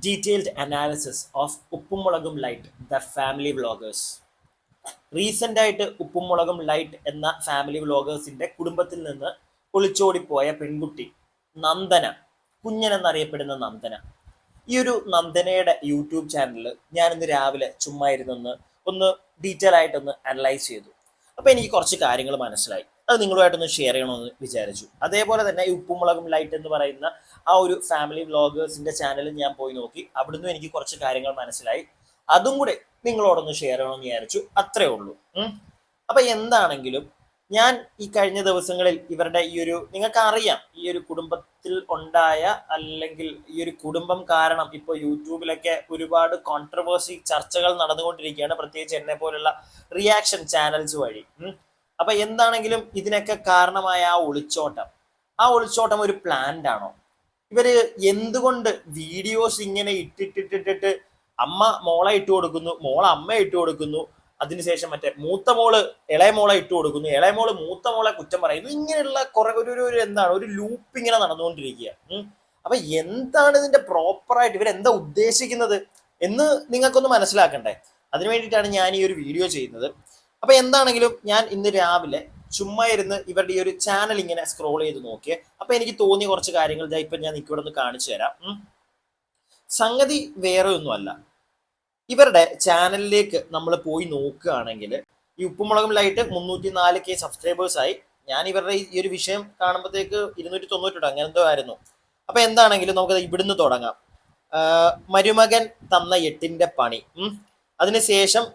Detailed analysis of Uppum Mulakum lite the family vloggers. Recent ആയിട്ട് Uppum Mulakum light എന്ന family വ്ളോഗേഴ്സിന്റെ കുടുംബത്തിൽ നിന്ന് ഒളിച്ചോടിപ്പോയ പെൺകുട്ടി നന്ദന, കുഞ്ഞൻ എന്നറിയപ്പെടുന്ന നന്ദന. ഈ ഒരു നന്ദനയുടെ യൂട്യൂബ് ചാനലിൽ ഞാൻ ഇന്ന് രാവിലെ ചുമ്മാ ഒന്ന് ഡീറ്റെയിൽ ആയിട്ടൊന്ന് അനലൈസ് ചെയ്തു. അപ്പോൾ എനിക്ക് കുറച്ച് കാര്യങ്ങൾ മനസ്സിലായി. അത് നിങ്ങളുമായിട്ടൊന്ന് ഷെയർ ചെയ്യണമെന്ന് വിചാരിച്ചു. അതേപോലെ തന്നെ ഈ ഉപ്പുമുളകും ലൈറ്റ് എന്ന് പറയുന്ന ആ ഒരു ഫാമിലി വ്ളോഗേഴ്സിന്റെ ചാനലിൽ ഞാൻ പോയി നോക്കി. അവിടുന്ന് എനിക്ക് കുറച്ച് കാര്യങ്ങൾ മനസ്സിലായി. അതും കൂടെ നിങ്ങളോടൊന്ന് ഷെയർ ചെയ്യണമെന്ന് വിചാരിച്ചു. അത്രേ ഉള്ളൂ. അപ്പൊ എന്താണെങ്കിലും ഞാൻ ഈ കഴിഞ്ഞ ദിവസങ്ങളിൽ ഇവരുടെ ഈ ഒരു, നിങ്ങൾക്ക് അറിയാം, ഈ ഒരു കുടുംബത്തിൽ ഉണ്ടായ, അല്ലെങ്കിൽ ഈ ഒരു കുടുംബം കാരണം ഇപ്പോൾ യൂട്യൂബിലൊക്കെ ഒരുപാട് കോൺട്രവേഴ്സി ചർച്ചകൾ നടന്നുകൊണ്ടിരിക്കുകയാണ്, പ്രത്യേകിച്ച് എന്നെ പോലുള്ള റിയാക്ഷൻ ചാനൽസ് വഴി. അപ്പൊ എന്താണെങ്കിലും ഇതിനൊക്കെ കാരണമായ ആ ഒളിച്ചോട്ടം ഒരു പ്ലാൻഡ് ആണോ? ഇവര് എന്തുകൊണ്ട് വീഡിയോസ് ഇങ്ങനെ ഇട്ടിട്ടിട്ടിട്ടിട്ട് അമ്മ മോളെ ഇട്ട് കൊടുക്കുന്നു, അമ്മ ഇട്ട് കൊടുക്കുന്നു, അതിനുശേഷം മറ്റേ മൂത്ത മോള് ഇളയ മോളെ ഇട്ട് കൊടുക്കുന്നു, ഇളയ മോള് മൂത്ത മോളെ കുറ്റം പറയുന്നു, ഇങ്ങനെയുള്ള കുറെ ഒരു ലൂപ്പ് ഇങ്ങനെ നടന്നുകൊണ്ടിരിക്കുക. അപ്പൊ എന്താണ് ഇതിന്റെ പ്രോപ്പറായിട്ട് ഇവരെന്താ ഉദ്ദേശിക്കുന്നത് എന്ന് നിങ്ങൾക്കൊന്ന് മനസ്സിലാക്കണ്ടേ? അതിനു വേണ്ടിയിട്ടാണ് ഞാൻ ഈ ഒരു വീഡിയോ ചെയ്യുന്നത്. അപ്പൊ എന്താണെങ്കിലും ഞാൻ ഇന്ന് രാവിലെ ചുമ്മാ ഇരുന്ന് ഇവരുടെ ഈ ഒരു ചാനൽ ഇങ്ങനെ സ്ക്രോൾ ചെയ്ത് നോക്കിയേ. അപ്പൊ എനിക്ക് തോന്നിയ കുറച്ച് കാര്യങ്ങൾ ഇപ്പൊ ഞാൻ ഇവിടെ ഒന്ന് കാണിച്ചു തരാം. സംഗതി വേറെ ഒന്നുമല്ല. ഇവരുടെ ചാനലിലേക്ക് നമ്മൾ പോയി നോക്കുകയാണെങ്കിൽ ഈ ഉപ്പുമുളകും ലൈറ്റ് 304K സബ്സ്ക്രൈബേഴ്സ് ആയി. ഞാൻ ഇവരുടെ ഈ ഒരു വിഷയം കാണുമ്പോഴത്തേക്ക് 290 അങ്ങനെ എന്തോ ആയിരുന്നു. അപ്പൊ എന്താണെങ്കിലും നമുക്ക് ഇവിടുന്ന് തുടങ്ങാം. മരുമകൻ തന്ന 8ന്റെ പണി. അതിനുശേഷം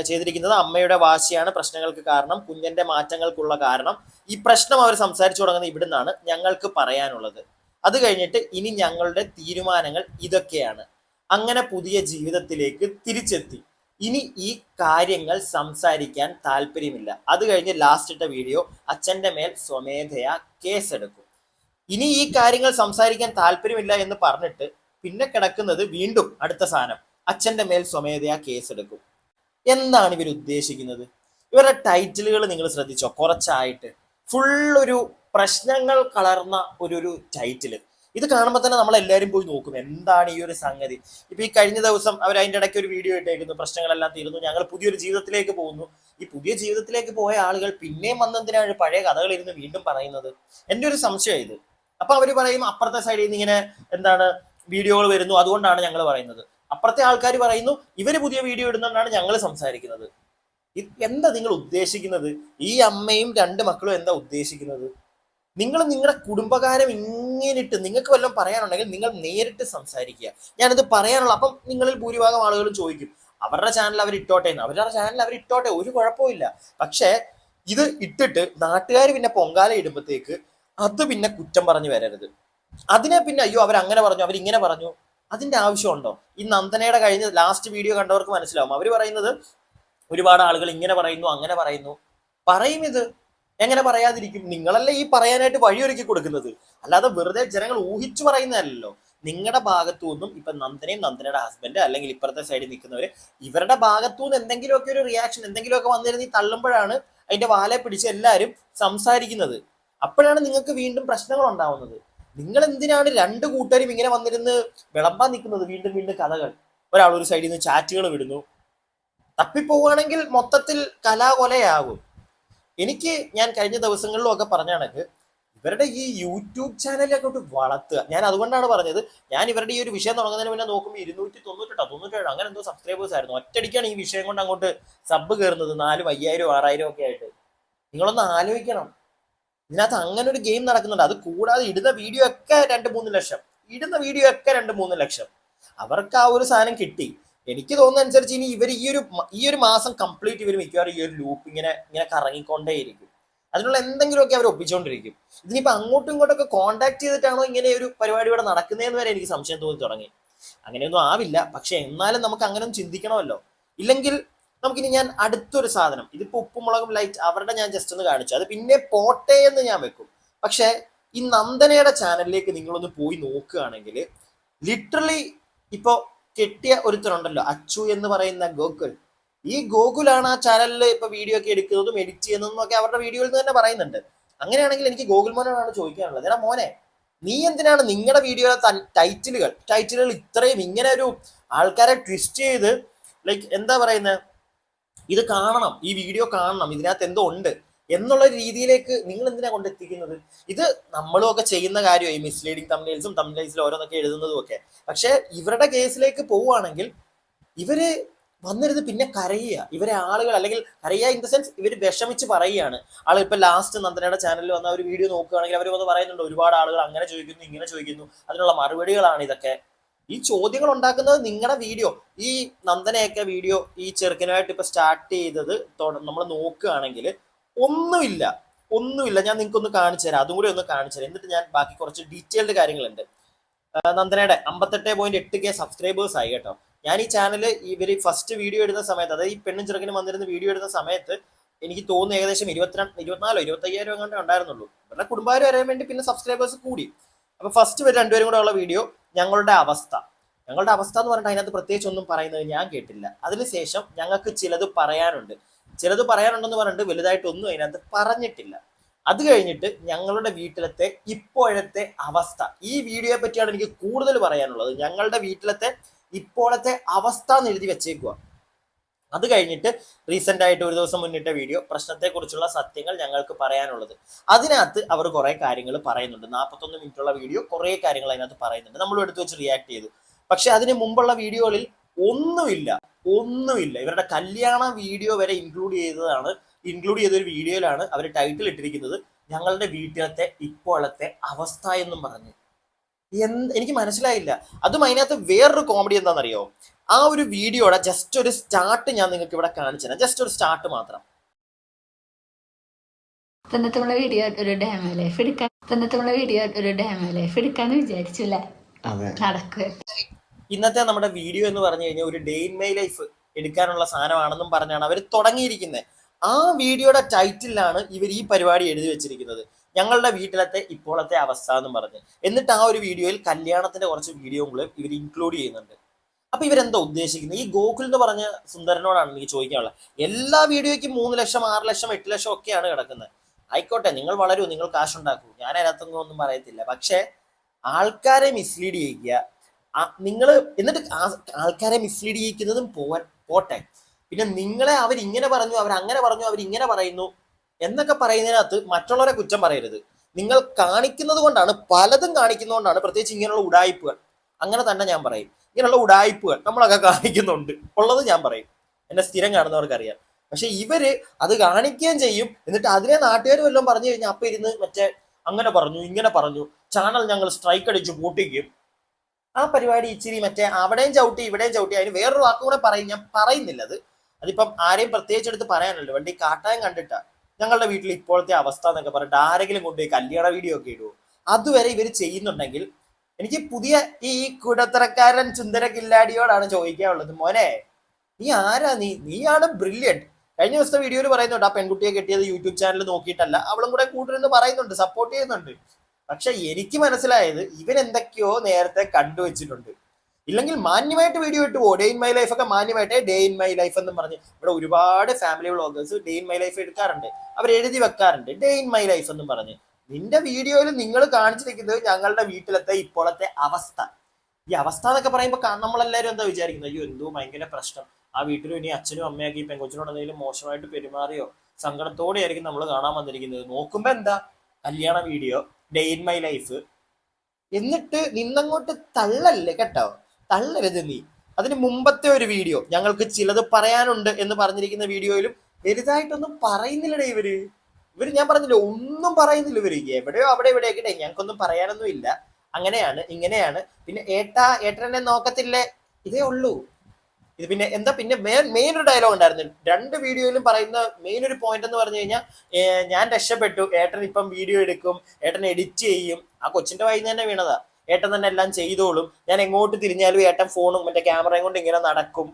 ചെയ്തിരിക്കുന്നത് അമ്മയുടെ വാശിയാണ് പ്രശ്നങ്ങൾക്ക് കാരണം, കുഞ്ഞന്റെ മാറ്റങ്ങൾക്കുള്ള കാരണം. ഈ പ്രശ്നം അവർ സംസാരിച്ചു തുടങ്ങുന്നത് ഇവിടുന്നാണ്. ഞങ്ങൾക്ക് പറയാനുള്ളത്, അത് കഴിഞ്ഞിട്ട് ഇനി ഞങ്ങളുടെ തീരുമാനങ്ങൾ ഇതൊക്കെയാണ്. അങ്ങനെ പുതിയ ജീവിതത്തിലേക്ക് തിരിച്ചെത്തി. ഇനി ഈ കാര്യങ്ങൾ സംസാരിക്കാൻ താല്പര്യമില്ല. അത് കഴിഞ്ഞ് ലാസ്റ്റ് ഇട്ട വീഡിയോ, അച്ഛന്റെ മേൽ സ്വമേധയാ കേസെടുക്കും. ഇനി ഈ കാര്യങ്ങൾ സംസാരിക്കാൻ താല്പര്യമില്ല എന്ന് പറഞ്ഞിട്ട് പിന്നെ കിടക്കുന്നത് വീണ്ടും അടുത്ത സാധനം, അച്ഛന്റെ മേൽ സ്വമേധയാ കേസെടുക്കും. എന്താണ് ഇവർ ഉദ്ദേശിക്കുന്നത്? ഇവരുടെ ടൈറ്റിലുകൾ നിങ്ങൾ ശ്രദ്ധിച്ചോ? കുറച്ചായിട്ട് ഫുൾ ഒരു പ്രശ്നങ്ങൾ കളർന്ന ഒരു ടൈറ്റില്. ഇത് കാണുമ്പോൾ തന്നെ നമ്മൾ എല്ലാവരും പോയി നോക്കും എന്താണ് ഈ ഒരു സംഗതി. ഇപ്പൊ ഈ കഴിഞ്ഞ ദിവസം അവർ അതിൻ്റെ ഇടയ്ക്ക് ഒരു വീഡിയോ ഇട്ടേക്കുന്നു, പ്രശ്നങ്ങളെല്ലാം തീർന്നു, ഞങ്ങൾ പുതിയൊരു ജീവിതത്തിലേക്ക് പോകുന്നു. ഈ പുതിയ ജീവിതത്തിലേക്ക് പോയ ആളുകൾ പിന്നെയും വന്നെന്തിനാണ് പഴയ കഥകൾ ഇരുന്ന് വീണ്ടും പറയുന്നത്? എൻ്റെ ഒരു സംശയം ഇത്. അപ്പൊ അവർ പറയും അപ്പുറത്തെ സൈഡിൽ നിന്ന് ഇങ്ങനെ എന്താണ് വീഡിയോകൾ വരുന്നു, അതുകൊണ്ടാണ് ഞങ്ങൾ പറയുന്നത്. അപ്പുറത്തെ ആൾക്കാർ പറയുന്നു ഇവര് പുതിയ വീഡിയോ ഇടുന്നതുകൊണ്ടാണ് ഞങ്ങൾ സംസാരിക്കുന്നത്. എന്താ നിങ്ങൾ ഉദ്ദേശിക്കുന്നത്? ഈ അമ്മയും 2 മക്കളും എന്താ ഉദ്ദേശിക്കുന്നത്? നിങ്ങൾ നിങ്ങളുടെ കുടുംബകാരം ഇങ്ങനെയിട്ട് നിങ്ങൾക്ക് വല്ലതും പറയാനുണ്ടെങ്കിൽ നിങ്ങൾ നേരിട്ട് സംസാരിക്കുക. ഞാനിത് പറയാനുള്ള, അപ്പം നിങ്ങളിൽ ഭൂരിഭാഗം ആളുകളും ചോദിക്കും അവരുടെ ചാനൽ അവർ ഇട്ടോട്ടെ എന്ന്. അവരുടെ ചാനൽ അവർ ഇട്ടോട്ടെ, ഒരു കുഴപ്പമില്ല. പക്ഷേ ഇത് ഇട്ടിട്ട് നാട്ടുകാർ പിന്നെ പൊങ്കാല ഇടുമ്പോഴത്തേക്ക് അത് പിന്നെ കുറ്റം പറഞ്ഞു വരരുത്. അതിനെ പിന്നെ അയ്യോ അവരങ്ങനെ പറഞ്ഞു, അവരിങ്ങനെ പറഞ്ഞു, അതിന്റെ ആവശ്യമുണ്ടോ? ഈ നന്ദനയുടെ കഴിഞ്ഞ ലാസ്റ്റ് വീഡിയോ കണ്ടവർക്ക് മനസ്സിലാവും. അവർ പറയുന്നത് ഒരുപാട് ആളുകൾ ഇങ്ങനെ പറയുന്നു, അങ്ങനെ പറയുന്നു. പറയും, ഇത് എങ്ങനെ പറയാതിരിക്കും? നിങ്ങളല്ലേ ഈ പറയാനായിട്ട് വഴിയൊരുക്കി കൊടുക്കുന്നത്, അല്ലാതെ വെറുതെ ജനങ്ങൾ ഊഹിച്ചു പറയുന്നതല്ലോ. നിങ്ങളുടെ ഭാഗത്തു നിന്നും ഇപ്പൊ നന്ദനയും നന്ദനയുടെ ഹസ്ബൻഡ് അല്ലെങ്കിൽ ഇപ്പുറത്തെ സൈഡിൽ നിൽക്കുന്നവര്, ഇവരുടെ ഭാഗത്തു നിന്ന് എന്തെങ്കിലുമൊക്കെ ഒരു റിയാക്ഷൻ എന്തെങ്കിലുമൊക്കെ വന്നിരുന്ന് ഈ തള്ളുമ്പോഴാണ് അതിന്റെ വാലെ പിടിച്ച് എല്ലാവരും സംസാരിക്കുന്നത്. അപ്പോഴാണ് നിങ്ങൾക്ക് വീണ്ടും പ്രശ്നങ്ങൾ ഉണ്ടാവുന്നത്. നിങ്ങൾ എന്തിനാണ് 2 കൂട്ടരും ഇങ്ങനെ വന്നിരുന്ന് വിളമ്പാൻ നിൽക്കുന്നത്? വീണ്ടും വീണ്ടും കഥകൾ. ഒരാൾ ഒരു സൈഡിൽ നിന്ന് ചാറ്റുകൾ വിടുന്നു. തപ്പിപ്പോവുകയാണെങ്കിൽ മൊത്തത്തിൽ കലാകൊലയാകും. ഞാൻ കഴിഞ്ഞ ദിവസങ്ങളിലും ഒക്കെ പറഞ്ഞ കണക്ക് ഇവരുടെ ഈ യൂട്യൂബ് ചാനലൊക്കെ വളർത്തുക. ഞാൻ അതുകൊണ്ടാണ് പറഞ്ഞത്, ഞാൻ ഇവരുടെ ഈ ഒരു വിഷയം തുടങ്ങുന്നതിന് മുന്നേ നോക്കുമ്പോൾ 297 അങ്ങനെ എന്തോ സബ്സ്ക്രൈബേഴ്സ് ആയിരുന്നു. ഒറ്റയടിക്കാണ് ഈ വിഷയം കൊണ്ട് അങ്ങോട്ട് സബ് കയറുന്നത് 4,000, 5,000, 6,000 ഒക്കെ ആയിട്ട്. നിങ്ങളൊന്ന് ആലോചിക്കണം. ഇതിനകത്ത് അങ്ങനെ ഒരു ഗെയിം നടക്കുന്നുണ്ട്. അത് കൂടാതെ ഇടുന്ന വീഡിയോ ഒക്കെ 2-3 ലക്ഷം, വീഡിയോ ഒക്കെ 2-3 ലക്ഷം. അവർക്ക് ആ ഒരു സാധനം കിട്ടി. എനിക്ക് തോന്നുന്ന അനുസരിച്ച് ഇനി ഇവർ ഈ ഒരു മാസം കംപ്ലീറ്റ് ഇവർ മിക്കവാറും ഈ ഒരു ലൂപ്പ് ഇങ്ങനെ കറങ്ങിക്കൊണ്ടേയിരിക്കും. അതിനുള്ള എന്തെങ്കിലുമൊക്കെ അവർ ഒപ്പിച്ചുകൊണ്ടിരിക്കും. ഇതിനിപ്പോ അങ്ങോട്ടും ഇങ്ങോട്ടൊക്കെ കോണ്ടാക്ട് ചെയ്തിട്ടാണോ ഇങ്ങനെ ഒരു പരിപാടി ഇവിടെ നടക്കുന്നതെന്ന് വരെ എനിക്ക് സംശയം തോന്നി തുടങ്ങി. അങ്ങനെയൊന്നും ആവില്ല, പക്ഷെ എന്നാലും നമുക്ക് അങ്ങനെയൊന്നും ചിന്തിക്കണമല്ലോ. ഇല്ലെങ്കിൽ നമുക്കിനി ഞാൻ അടുത്തൊരു സാധനം, ഇതിപ്പോ ഉപ്പുമുളകും ലൈറ്റ് അവരുടെ ഞാൻ ജസ്റ്റ് ഒന്ന് കാണിച്ചു, അത് പിന്നെ പോട്ടെ എന്ന് ഞാൻ വെക്കും. പക്ഷെ ഈ നന്ദനയുടെ ചാനലിലേക്ക് നിങ്ങളൊന്ന് പോയി നോക്കുകയാണെങ്കിൽ ലിറ്ററലി ഇപ്പോ കെട്ടിയ ഒരുത്തരുണ്ടല്ലോ, അച്ചു എന്ന് പറയുന്ന ഗോകുൽ. ഈ ഗോകുലാണ് ആ ചാനലിൽ ഇപ്പൊ വീഡിയോ ഒക്കെ എടുക്കുന്നതും എഡിറ്റ് ചെയ്യുന്നതും ഒക്കെ അവരുടെ വീഡിയോയിൽ നിന്ന് തന്നെ പറയുന്നുണ്ട്. അങ്ങനെയാണെങ്കിൽ എനിക്ക് ഗോകുൽ മോനോടാണ് ചോദിക്കാനുള്ളത്, എടാ മോനെ, നീ എന്തിനാണ് നിങ്ങളുടെ വീഡിയോയിലെ ടൈറ്റിലുകൾ ഇത്രയും ഇങ്ങനെ ഒരു ആൾക്കാരെ ട്വിസ്റ്റ് ചെയ്ത് ലൈക്ക് എന്താ പറയുന്നത്, ഇത് കാണണം, ഈ വീഡിയോ കാണണം, ഇതിനകത്ത് എന്തോ ഉണ്ട് എന്നുള്ള രീതിയിലേക്ക് നിങ്ങൾ എന്തിനാ കൊണ്ടെത്തിക്കുന്നത്? ഇത് നമ്മളും ഒക്കെ ചെയ്യുന്ന കാര്യമായി, മിസ്ലീഡിങ് തംബ്നെയിൽസിൽ ഓരോന്നൊക്കെ എഴുതുന്നതും ഒക്കെ. പക്ഷെ ഇവരുടെ കേസിലേക്ക് പോവുകയാണെങ്കിൽ ഇവര് വന്നിരുന്ന് പിന്നെ കരയുക, ഇവരെ ആളുകൾ, അല്ലെങ്കിൽ കരയുക ഇൻ ദ സെൻസ് ഇവർ വിഷമിച്ച് പറയുകയാണ്. ആളുകൾ ഇപ്പൊ ലാസ്റ്റ് നന്ദനയുടെ ചാനലിൽ വന്ന ഒരു വീഡിയോ നോക്കുകയാണെങ്കിൽ അവർ വന്ന് പറയുന്നുണ്ട്, ഒരുപാട് ആളുകൾ അങ്ങനെ ചോദിക്കുന്നു, ഇങ്ങനെ ചോദിക്കുന്നു, അതിനുള്ള മറുപടികളാണ് ഇതൊക്കെ. ഈ ചോദ്യങ്ങൾ ഉണ്ടാക്കുന്നത് നിങ്ങളുടെ വീഡിയോ, ഈ നന്ദനയൊക്കെ വീഡിയോ ഈ ചെറുക്കനായിട്ട് ഇപ്പൊ സ്റ്റാർട്ട് ചെയ്തത് നമ്മൾ നോക്കുകയാണെങ്കിൽ ഒന്നുമില്ല. ഞാൻ നിങ്ങൾക്ക് ഒന്ന് കാണിച്ചു തരാം, അതും കൂടി ഒന്ന് കാണിച്ചു തരാം. എന്നിട്ട് ഞാൻ ബാക്കി കുറച്ച് ഡീറ്റെയിൽഡ് കാര്യങ്ങളുണ്ട്. നന്ദനയുടെ 58K സബ്സ്ക്രൈബേഴ്സ് ആയി കേട്ടോ. ഞാൻ ഈ ചാനല് ഇവര് ഫസ്റ്റ് വീഡിയോ ഇടുന്ന സമയത്ത്, അതായത് ഈ പെണ്ണും ചെറുക്കനും വന്നിരുന്ന വീഡിയോ ഇടുന്ന സമയത്ത് എനിക്ക് തോന്നുന്നു ഏകദേശം 24-25 എങ്ങാണ്ടേ ഉണ്ടായിരുന്നുള്ളൂ. ഇവരുടെ കുടുംബക്കാർ വരാൻ വേണ്ടി പിന്നെ സബ്സ്ക്രൈബേഴ്സ് കൂടി. അപ്പൊ ഫസ്റ്റ് ഇവർ രണ്ടുപേരും കൂടെ ഉള്ള വീഡിയോ ഞങ്ങളുടെ അവസ്ഥ എന്ന് പറഞ്ഞിട്ട് അതിനകത്ത് പ്രത്യേകിച്ച് ഒന്നും പറയുന്നത് ഞാൻ കേട്ടില്ല. അതിനുശേഷം ഞങ്ങൾക്ക് ചിലത് പറയാനുണ്ടെന്ന് പറഞ്ഞിട്ട് വലുതായിട്ടൊന്നും അതിനകത്ത് പറഞ്ഞിട്ടില്ല. അത് കഴിഞ്ഞിട്ട് ഞങ്ങളുടെ വീട്ടിലത്തെ ഇപ്പോഴത്തെ അവസ്ഥ, ഈ വീഡിയോയെ പറ്റിയാണ് എനിക്ക് കൂടുതൽ പറയാനുള്ളത്. ഞങ്ങളുടെ വീട്ടിലത്തെ ഇപ്പോഴത്തെ അവസ്ഥ എന്ന് എഴുതി വെച്ചേക്കുക. അത് കഴിഞ്ഞിട്ട് റീസെന്റ് ആയിട്ട് ഒരു ദിവസം മുന്നിട്ട വീഡിയോ, പ്രശ്നത്തെക്കുറിച്ചുള്ള സത്യങ്ങൾ ഞങ്ങൾക്ക് പറയാനുള്ളത്. അതിനകത്ത് അവർ കുറെ കാര്യങ്ങൾ പറയുന്നുണ്ട്. 41 മിനിറ്റുള്ള വീഡിയോ, കുറെ കാര്യങ്ങൾ അതിനകത്ത് പറയുന്നുണ്ട്. നമ്മളും എടുത്തു വെച്ച് റിയാക്ട് ചെയ്തു. പക്ഷെ അതിന് മുമ്പുള്ള വീഡിയോകളിൽ ഒന്നുമില്ല. ഇവരുടെ കല്യാണ വീഡിയോ വരെ ഇൻക്ലൂഡ് ചെയ്ത ഒരു വീഡിയോയിലാണ് അവർ ടൈറ്റിൽ ഇട്ടിരിക്കുന്നത് ഞങ്ങളുടെ വീട്ടിലത്തെ ഇപ്പോഴത്തെ അവസ്ഥ എന്നും പറഞ്ഞു. എനിക്ക് മനസ്സിലായില്ല. അതും അതിനകത്ത് വേറൊരു കോമഡി എന്താണെന്നറിയോ? ആ ഒരു വീഡിയോയുടെ ജസ്റ്റ് ഒരു സ്റ്റാർട്ട് ഞാൻ നിങ്ങൾക്ക് ഇവിടെ കാണിച്ചു തരാം. ജസ്റ്റ് ഒരു സ്റ്റാർട്ട് മാത്രം. വീഡിയോ ഒരു ഡാമോ ലൈഫ് എടുക്കാന്ന് വിചാരിച്ചു. ഇന്നത്തെ നമ്മുടെ വീഡിയോ എന്ന് പറഞ്ഞു കഴിഞ്ഞാൽ ഒരു ഡേ ഇൻ മൈ ലൈഫ് എടുക്കാനുള്ള സാധനമാണെന്നും പറഞ്ഞാണ് അവർ തുടങ്ങിയിരിക്കുന്നത്. ആ വീഡിയോയുടെ ടൈറ്റിലാണ് ഇവർ ഈ പരിപാടി എഴുതി വെച്ചിരിക്കുന്നത്, ഞങ്ങളുടെ വീട്ടിലത്തെ ഇപ്പോഴത്തെ അവസ്ഥ എന്നും പറഞ്ഞ്. എന്നിട്ട് ആ ഒരു വീഡിയോയിൽ കല്യാണത്തിന്റെ കുറച്ച് വീഡിയോകളും ഇവർ ഇൻക്ലൂഡ് ചെയ്യുന്നുണ്ട്. അപ്പൊ ഇവരെന്താ ഉദ്ദേശിക്കുന്നത്? ഈ ഗോകുൽ എന്ന് പറഞ്ഞ സുന്ദരനോടാണ് എനിക്ക് ചോദിക്കാനുള്ളത്. എല്ലാ വീഡിയോയ്ക്കും 3 ലക്ഷം 6 ലക്ഷം 8 ലക്ഷം ഒക്കെയാണ് കിടക്കുന്നത്. ആയിക്കോട്ടെ, നിങ്ങൾ വളരൂ, നിങ്ങൾ കാശുണ്ടാക്കൂ, ഞാൻ അതിനകത്തൊന്നും ഒന്നും പറയത്തില്ല. പക്ഷെ ആൾക്കാരെ മിസ്ലീഡ് ചെയ്യിക്കുക, നിങ്ങൾ എന്നിട്ട് ആൾക്കാരെ മിസ്ലീഡ് ചെയ്യിക്കുന്നതും പോട്ടെ, പിന്നെ നിങ്ങളെ അവരിങ്ങനെ പറഞ്ഞു, അവരങ്ങനെ പറഞ്ഞു, അവരിങ്ങനെ പറയുന്നു എന്നൊക്കെ പറയുന്നതിനകത്ത് മറ്റുള്ളവരെ കുറ്റം പറയരുത്. നിങ്ങൾ കാണിക്കുന്നത് കൊണ്ടാണ്, പലതും കാണിക്കുന്നതുകൊണ്ടാണ്, പ്രത്യേകിച്ച് ഇങ്ങനെയുള്ള ഉടായ്പകൾ, അങ്ങനെ തന്നെ ഞാൻ പറയും, ഇങ്ങനെയുള്ള ഉടായ്പകൾ നമ്മളൊക്കെ കാണിക്കുന്നുണ്ട്, ഉള്ളത് ഞാൻ പറയും, എന്നെ സ്ഥിരം കാണുന്നവർക്കറിയാം. പക്ഷെ ഇവര് അത് കാണിക്കുകയും ചെയ്യും. എന്നിട്ട് അതിനെ നാട്ടുകാർ വല്ലതും പറഞ്ഞു കഴിഞ്ഞാൽ അപ്പൊ ഇരുന്ന് മറ്റേ അങ്ങനെ പറഞ്ഞു, ഇങ്ങനെ പറഞ്ഞു, ചാനൽ ഞങ്ങൾ സ്ട്രൈക്ക് അടിച്ച് പൂട്ടിക്കും. ആ പരിപാടി ഇച്ചിരി മറ്റേ അവിടെയും ചവിട്ടി ഇവിടെയും ചവിട്ടി. അതിന് വേറൊരു വാക്കും കൂടെ പറയും, ഞാൻ പറയുന്നില്ല. അതിപ്പം ആരെയും പ്രത്യേകിച്ച് എടുത്ത് പറയാനല്ലോ, വണ്ടി കാട്ടായം കണ്ടിട്ടാ ഞങ്ങളുടെ വീട്ടിൽ ഇപ്പോഴത്തെ അവസ്ഥ എന്നൊക്കെ പറഞ്ഞിട്ട് ആരെങ്കിലും കൊണ്ടുപോയി കല്യാണ വീഡിയോ ഒക്കെ ഇടുവോ? അതുവരെ ഇവർ ചെയ്യുന്നുണ്ടെങ്കിൽ എനിക്ക് പുതിയ ഈ കുടത്തറക്കാരൻ ചുന്ദര കില്ലാടിയോടാണ് ചോദിക്കാനുള്ളത്, മോനെ നീ ആരാ? നീയാണ് ബ്രില്യൻറ്റ്. കഴിഞ്ഞ ദിവസത്തെ വീഡിയോയിൽ പറയുന്നുണ്ട് ആ പെൺകുട്ടിയെ കെട്ടിയത് യൂട്യൂബ് ചാനൽ നോക്കിയിട്ടല്ല, അവളും കൂടെ കൂട്ടിരുന്ന് പറയുന്നുണ്ട്, സപ്പോർട്ട് ചെയ്യുന്നുണ്ട്. പക്ഷെ എനിക്ക് മനസ്സിലായത് ഇവൻ എന്തൊക്കെയോ നേരത്തെ കണ്ടുവച്ചിട്ടുണ്ട്. ഇല്ലെങ്കിൽ മാന്യമായിട്ട് വീഡിയോ ഇട്ട് പോ. ഡേ ഇൻ മൈ ലൈഫ് ഒക്കെ മാന്യമായിട്ട് ഡേ ഇൻ മൈ ലൈഫ് എന്ന് പറഞ്ഞ് ഇവിടെ ഒരുപാട് family vloggers day in my life എടുക്കാറുണ്ട്, അവർ എഴുതി വെക്കാറുണ്ട് ഡേ ഇൻ മൈ ലൈഫ് എന്നും പറഞ്ഞ്. നിന്റെ വീഡിയോയിൽ നിങ്ങൾ കാണിച്ചിരിക്കുന്നത് ഞങ്ങളുടെ വീട്ടിലത്തെ ഇപ്പോഴത്തെ അവസ്ഥ. ഈ അവസ്ഥ എന്നൊക്കെ പറയുമ്പോൾ നമ്മളെല്ലാവരും എന്താ വിചാരിക്കുന്നത്? അയ്യോ എന്തോ ഭയങ്കര പ്രശ്നം, ആ വീട്ടിലും ഇനി അച്ഛനും അമ്മയൊക്കെ ഈ പെങ്കൊച്ചിനോട് എന്തെങ്കിലും മോശമായിട്ട് പെരുമാറിയോ സങ്കടത്തോടെ ആയിരിക്കും നമ്മൾ കാണാൻ വന്നിരിക്കുന്നത്. നോക്കുമ്പോ എന്താ കല്യാണ video, day in my life. എന്നിട്ട് നിന്നങ്ങോട്ട് തള്ളല്ലേ കേട്ടോ, തള്ളരുത് നീ. അതിന് മുമ്പത്തെ ഒരു വീഡിയോ ഞങ്ങൾക്ക് ചിലത് പറയാനുണ്ട് എന്ന് പറഞ്ഞിരിക്കുന്ന വീഡിയോയിലും വലുതായിട്ടൊന്നും പറയുന്നില്ലടേ ഇവര് ഞാൻ പറഞ്ഞില്ല, ഒന്നും പറയുന്നില്ല ഇവര്. എവിടെയോ അവിടെ ഇവിടെയൊക്കെ ഞങ്ങൾക്കൊന്നും പറയാനൊന്നും ഇല്ല, അങ്ങനെയാണ് ഇങ്ങനെയാണ്, പിന്നെ ഏട്ടനെ നോക്കത്തില്ലേ, ഇതേ ഉള്ളൂ. ഇത് പിന്നെ എന്താ, പിന്നെ മെയിൻ ഒരു ഡയലോഗ് ഉണ്ടായിരുന്നു 2 വീഡിയോയിലും പറയുന്ന മെയിൻ ഒരു പോയിന്റ് എന്ന് പറഞ്ഞു കഴിഞ്ഞാൽ, ഞാൻ രക്ഷപ്പെട്ടു, ഏട്ടൻ ഇപ്പം വീഡിയോ എടുക്കും, ഏട്ടൻ എഡിറ്റ് ചെയ്യും. ആ കൊച്ചിന്റെ വായിൽ തന്നെ വീണതാ, ഏട്ടൻ തന്നെ എല്ലാം ചെയ്തോളും, ഞാൻ എങ്ങോട്ട് തിരിഞ്ഞാലും ഏട്ടൻ ഫോണും മറ്റേ ക്യാമറയും കൊണ്ട് ഇങ്ങനെ നടക്കും.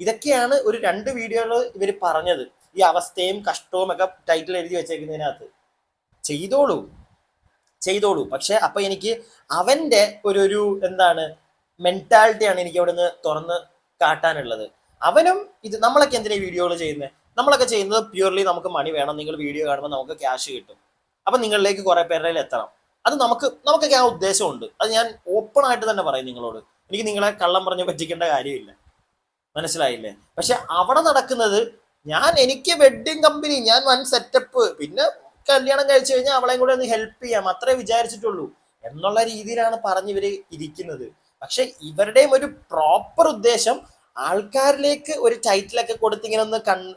ഇതൊക്കെയാണ് ഒരു 2 വീഡിയോകൾ ഇവർ പറഞ്ഞത്. ഈ അവസ്ഥയും കഷ്ടവും ഒക്കെ ടൈറ്റിൽ എഴുതി വെച്ചേക്കുന്നതിനകത്ത് ചെയ്തോളൂ. പക്ഷെ അപ്പൊ എനിക്ക് അവന്റെ ഒരു എന്താണ് മെന്റാലിറ്റിയാണ് എനിക്ക് അവിടുന്ന് തുറന്ന് കാട്ടാനുള്ളത്. അവനും ഇത് നമ്മളൊക്കെ എന്തിനാ വീഡിയോകൾ ചെയ്യുന്നത്? നമ്മളൊക്കെ ചെയ്യുന്നത് പ്യൂർലി നമുക്ക് മണി വേണം, നിങ്ങൾ വീഡിയോ കാണുമ്പോൾ നമുക്ക് ക്യാഷ് കിട്ടും, അപ്പൊ നിങ്ങളിലേക്ക് കുറെ പേരുടെ എത്തണം. അത് നമുക്കൊക്കെ ആ ഉദ്ദേശമുണ്ട്. അത് ഞാൻ ഓപ്പൺ ആയിട്ട് തന്നെ പറയും നിങ്ങളോട്. എനിക്ക് നിങ്ങളെ കള്ളം പറഞ്ഞ് പറ്റിക്കേണ്ട കാര്യമില്ല, മനസ്സിലായില്ലേ? പക്ഷെ അവിടെ നടക്കുന്നത് എനിക്ക് വെഡ്ഡിങ് കമ്പനി, ഞാൻ വൺ സെറ്റപ്പ്, പിന്നെ കല്യാണം കഴിച്ചു കഴിഞ്ഞാൽ അവളെയും കൂടെ ഒന്ന് ഹെൽപ്പ് ചെയ്യാം, അത്രേ വിചാരിച്ചിട്ടുള്ളൂ എന്നുള്ള രീതിയിലാണ് പറഞ്ഞിവര് ഇരിക്കുന്നത്. പക്ഷെ ഇവരുടെയും ഒരു പ്രോപ്പർ ഉദ്ദേശം ആൾക്കാരിലേക്ക് ഒരു ടൈറ്റിലൊക്കെ കൊടുത്ത് ഇങ്ങനെ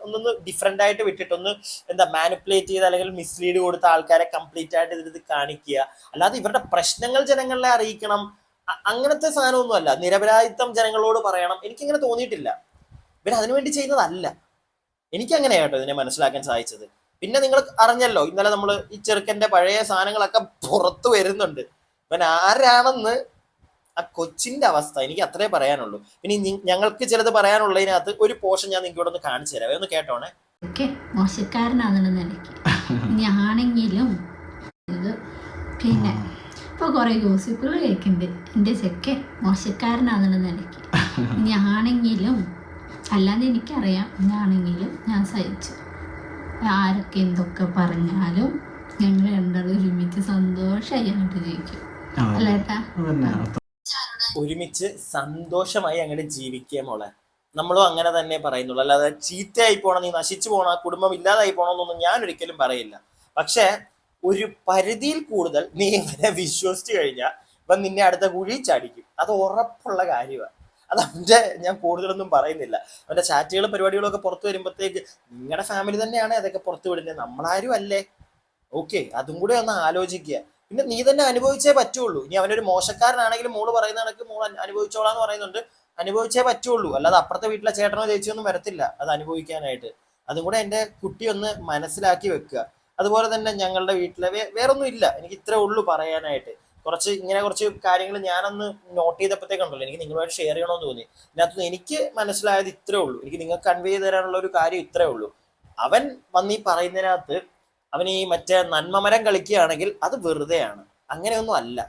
ഒന്നൊന്ന് ഡിഫറെന്റ് ആയിട്ട് വിട്ടിട്ട് എന്താ മാനിപ്പുലേറ്റ് ചെയ്ത് അല്ലെങ്കിൽ മിസ്ലീഡ് കൊടുത്ത ആൾക്കാരെ കംപ്ലീറ്റ് ആയിട്ട് ഇത് കാണിക്കുക. അല്ലാതെ ഇവരുടെ പ്രശ്നങ്ങൾ ജനങ്ങളെ അറിയിക്കണം അങ്ങനത്തെ സാധനമൊന്നുമല്ല. നിരപരാധിത്വം ജനങ്ങളോട് പറയണം, എനിക്കിങ്ങനെ തോന്നിയിട്ടില്ല. ഇവർ അതിനുവേണ്ടി ചെയ്യുന്നതല്ല. എനിക്കങ്ങനെ കേട്ടോ ഇതിനെ മനസ്സിലാക്കാൻ സാധിച്ചത്. പിന്നെ നിങ്ങൾ അറിഞ്ഞല്ലോ, ഇന്നലെ നമ്മൾ ഈ ചെറുക്കന്റെ പഴയ സാധനങ്ങളൊക്കെ പുറത്തു വരുന്നുണ്ട്. ഇവൻ ആരാണെന്ന് ആ കൊച്ചിന്റെ അവസ്ഥ, എനിക്ക് അത്രേ പറയാനുള്ളൂ. ഇനി ഞങ്ങൾക്ക് ചിലത് പറയാനുള്ളതിനകത്ത് ഒരു പോർഷൻ ഞാൻ നിങ്ങളോട് ഒന്ന് കാണിച്ചു തരാം, ഒന്ന് കേട്ടോണേ. മോശക്കാരനാണെന്ന് എനിക്ക് ഞാനെങ്കിലും ഇത് പിന്നെ ഇപ്പൊ കുറെ ഗോസിപ്പുകൾ കേൾക്കുന്നുണ്ട്. എൻ്റെ ചെക്കൻ മോശക്കാരനാണെന്ന് എനിക്ക് ഞാനെങ്കിലും അല്ലാതെ എനിക്കറിയാം. ഞാനെങ്കിലും ഞാൻ സഹിച്ചു. ആരൊക്കെ എന്തൊക്കെ പറഞ്ഞാലും ഞങ്ങൾ രണ്ടാളും ഒരുമിച്ച് സന്തോഷമായി അങ്ങോട്ട് ജീവിക്കും അല്ലേട്ടാ. ഒരുമിച്ച് സന്തോഷമായി അങ്ങോട്ട് ജീവിക്കുക മോളെ. നമ്മളും അങ്ങനെ തന്നെ പറയുന്നുള്ളൂ. അല്ലാതെ ചീത്തയായി പോണം, നീ നശിച്ചു പോണം, ആ കുടുംബം ഇല്ലാതായി പോണമെന്നൊന്നും ഞാൻ ഒരിക്കലും പറയില്ല. പക്ഷെ ഒരു പരിധിയിൽ കൂടുതൽ നീ ഇവനെ വിശ്വസിച്ചു കഴിഞ്ഞാൽ ഇവൻ നിന്നെ അടുത്ത കുഴി ചാടിക്കും. അത് ഉറപ്പുള്ള കാര്യമാണ്. അത് ഞാൻ കൂടുതലൊന്നും പറയുന്നില്ല. അവന്റെ ചാറ്റുകളും പരിപാടികളും ഒക്കെ പുറത്തു വരുമ്പോഴത്തേക്ക് നിങ്ങളുടെ ഫാമിലി തന്നെയാണ് അതൊക്കെ പുറത്തു വിടുന്നത്, നമ്മളാരും അല്ലേ? ഓക്കെ, അതും കൂടെ ഒന്ന് ആലോചിക്കുക. പിന്നെ നീ തന്നെ അനുഭവിച്ചേ പറ്റുള്ളൂ. ഇനി അവനൊരു മോശക്കാരനാണെങ്കിലും മോള് പറയുന്ന കണക്ക് മോൾ അനുഭവിച്ചോളാന്ന് പറയുന്നുണ്ട്, അനുഭവിച്ചേ പറ്റുള്ളൂ. അല്ലാതെ അപ്പുറത്തെ വീട്ടിലെ ചേട്ടനോ ചേച്ചിയോ ഒന്നും വരത്തില്ല അത് അനുഭവിക്കാനായിട്ട്. അതും കൂടെ എൻ്റെ കുട്ടി ഒന്ന് മനസ്സിലാക്കി വെക്കുക. അതുപോലെ തന്നെ ഞങ്ങളുടെ വീട്ടിലെ വേറൊന്നും ഇല്ല, എനിക്ക് ഇത്രേ ഉള്ളൂ പറയാനായിട്ട്. കുറച്ച് കാര്യങ്ങൾ ഞാനൊന്ന് നോട്ട് ചെയ്തപ്പോഴത്തേക്കുണ്ടല്ലോ, എനിക്ക് നിങ്ങളുമായിട്ട് ഷെയർ ചെയ്യണമെന്ന് തോന്നി. ഇതിനകത്ത് എനിക്ക് മനസ്സിലായത് ഇത്രേ ഉള്ളൂ, എനിക്ക് നിങ്ങൾക്ക് കൺവേ ചെയ്ത് തരാനുള്ള ഒരു കാര്യം ഇത്രേ ഉള്ളൂ. അവൻ വന്ന് ഈ പറയുന്നതിനകത്ത് അവൻ ഈ മറ്റേ നന്മമരം കളിക്കുകയാണെങ്കിൽ അത് വെറുതെയാണ്, അങ്ങനെയൊന്നും അല്ല.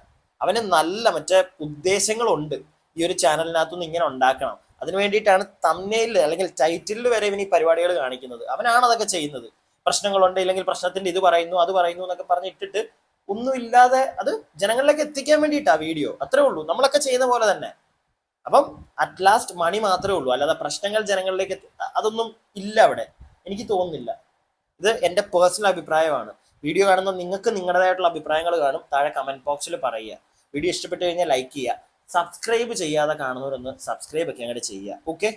അവന് നല്ല മറ്റേ ഉദ്ദേശങ്ങളുണ്ട് ഈ ഒരു ചാനലിനകത്തുനിന്ന് ഇങ്ങനെ ഉണ്ടാക്കണം. അതിനു വേണ്ടിയിട്ടാണ് തംബ്നെയിലിൽ അല്ലെങ്കിൽ ടൈറ്റിലിൽ വരെ ഇവൻ ഈ പരിപാടികൾ കാണിക്കുന്നത്. അവനാണ് അതൊക്കെ ചെയ്യുന്നത്. പ്രശ്നങ്ങളുണ്ട്, ഇല്ലെങ്കിൽ പ്രശ്നത്തിന്റെ ഇത് പറയുന്നു അത് പറയുന്നു എന്നൊക്കെ പറഞ്ഞിട്ടിട്ട് ഒന്നുമില്ലാതെ അത് ജനങ്ങളിലേക്ക് എത്തിക്കാൻ വേണ്ടിയിട്ടാ വീഡിയോ, അത്രേ ഉള്ളൂ. നമ്മളൊക്കെ ചെയ്യുന്ന പോലെ തന്നെ. അപ്പം അറ്റ് ലാസ്റ്റ് മണി മാത്രമേ ഉള്ളൂ, അല്ലാതെ പ്രശ്നങ്ങൾ ജനങ്ങളിലേക്ക് അതൊന്നും ഇല്ല അവിടെ, എനിക്ക് തോന്നുന്നില്ല. ഇത് എൻ്റെ പേഴ്സണൽ അഭിപ്രായമാണ്. വീഡിയോ കാണുന്ന നിങ്ങൾക്ക് നിങ്ങളുടേതായിട്ടുള്ള അഭിപ്രായങ്ങൾ കാണും, താഴെ കമന്റ് ബോക്സിൽ പറയുക. വീഡിയോ ഇഷ്ടപ്പെട്ടു കഴിഞ്ഞാൽ ലൈക്ക് ചെയ്യുക, സബ്സ്ക്രൈബ് ചെയ്യാതെ കാണുന്നവരൊന്ന് സബ്സ്ക്രൈബ് ഒക്കെ അങ്ങോട്ട് ചെയ്യുക. ഓക്കെ.